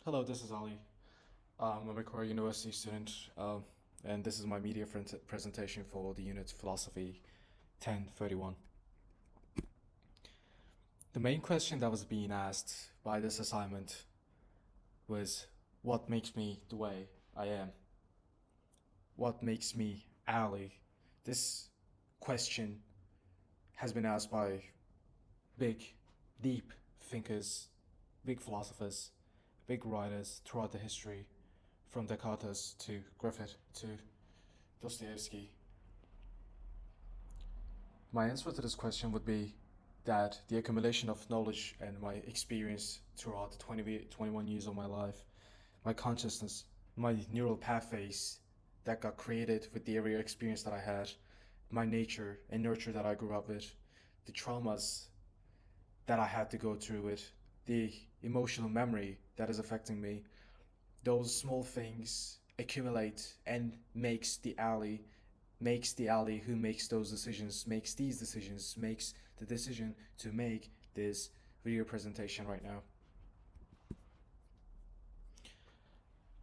Hello, this is Ali. I'm a Macquarie University student, and this is my media presentation for the unit Philosophy 1031. The main question that was being asked by this assignment was, what makes me the way I am? What makes me Ali? This question has been asked by big, deep thinkers, big philosophers, big writers throughout the history, from Descartes to Griffith to Dostoevsky. My answer to this question would be that the accumulation of knowledge and my experience throughout the 21 years of my life, my consciousness, my neural pathways that got created with the area experience that I had, my nature and nurture that I grew up with, the traumas that I had to go through with, the emotional memory that is affecting me, those small things accumulate and makes the alley who makes those decisions, makes these decisions, makes the decision to make this video presentation right now.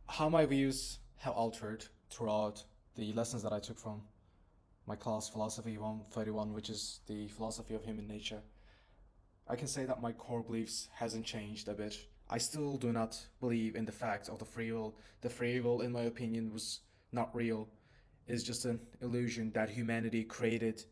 How my views have altered throughout the lessons that I took from my class Philosophy 131, which is the philosophy of human nature. I can say that my core beliefs hasn't changed a bit. I still do not believe in the fact of the free will. The free will, in my opinion, was not real. It's just an illusion that humanity created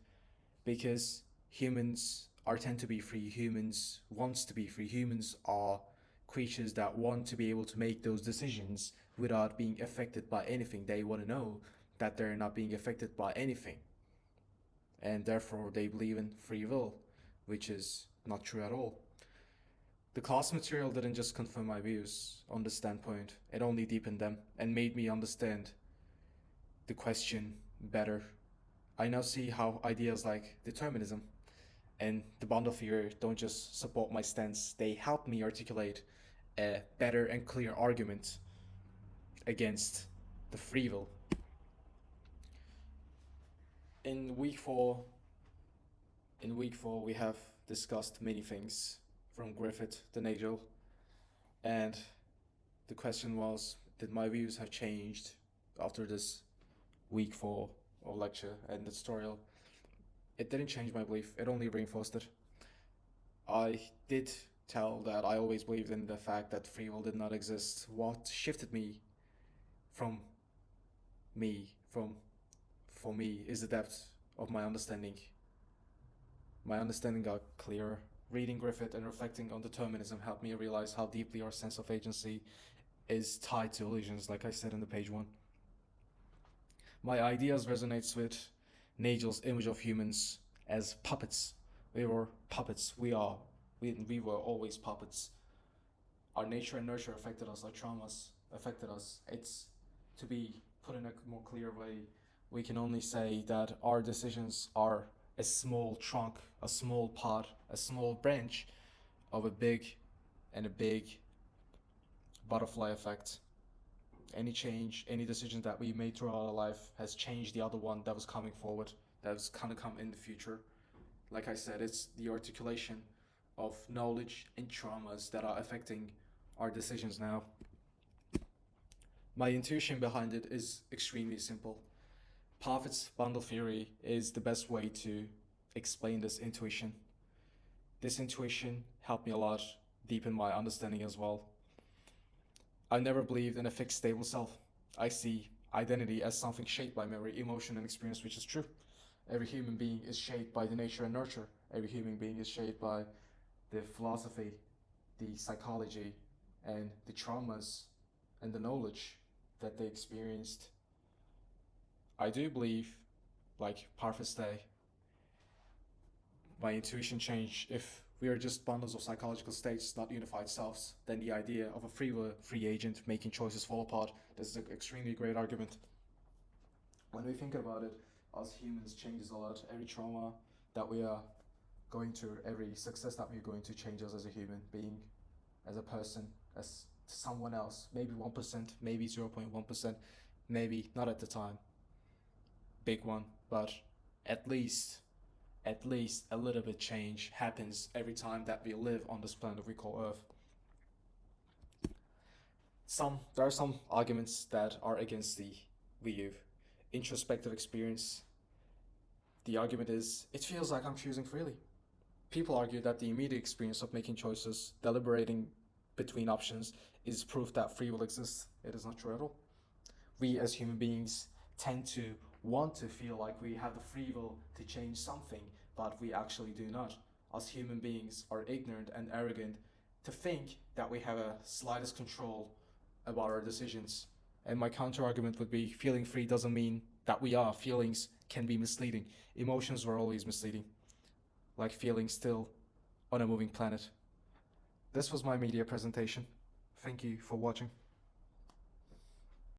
because humans are tend to be free. Humans wants to be free. Humans are creatures that want to be able to make those decisions without being affected by anything. They want to know that they're not being affected by anything, and therefore they believe in free will, which is not true at all. The class material didn't just confirm my views on this standpoint, it only deepened them and made me understand the question better. I now see how ideas like determinism and the bundle theory don't just support my stance, they help me articulate a better and clear argument against the free will. In week 4, in week 4 we have discussed many things from Griffith to Nagel, and the question was, did my views have changed after this week 4 of lecture and the tutorial? It didn't change my belief, it only reinforced it. I did tell that I always believed in the fact that free will did not exist. What shifted me from me, from for me, is the depth of my understanding. My understanding got clearer. Reading Griffith and reflecting on determinism helped me realize how deeply our sense of agency is tied to illusions, like I said in the page 1. My ideas resonates with Nagel's image of humans as puppets. We were puppets. We were always puppets. Our nature and nurture affected us. Our traumas affected us. It's to be put in a more clear way. We can only say that our decisions are a small trunk, a small part, a small branch of a big butterfly effect. Any change, any decision that we made throughout our life has changed the other one that was coming forward, that was gonna come in the future. Like I said, it's the articulation of knowledge and traumas that are affecting our decisions now. My intuition behind it is extremely simple. Parfit's bundle theory is the best way to explain this intuition. This intuition helped me a lot, deepen my understanding as well. I never believed in a fixed stable self. I see identity as something shaped by memory, emotion, and experience, which is true. Every human being is shaped by the nature and nurture. Every human being is shaped by the philosophy, the psychology, and the traumas and the knowledge that they experienced. I do believe, like Parfit say, my intuition changed. If we are just bundles of psychological states, not unified selves, then the idea of a free agent making choices fall apart. This is an extremely great argument. When we think about it, us humans changes a lot. Every trauma that we are going through, every success that we're going to change us as a human being, as a person, as someone else. Maybe 1%, maybe 0.1%, maybe not at the time. Big one, but at least a little bit change happens every time that we live on this planet we call Earth. there are some arguments that are against the view. Introspective experience. The argument is it feels like I'm choosing freely. People argue that the immediate experience of making choices, deliberating between options, is proof that free will exists. It is not true at all. We as human beings tend to want to feel like we have the free will to change something, but we actually do not. Us human beings are ignorant and arrogant to think that we have a slightest control about our decisions. And my counter argument would be feeling free doesn't mean that we are. Feelings can be misleading. Emotions were always misleading, like feeling still on a moving planet. This was my media presentation. Thank you for watching.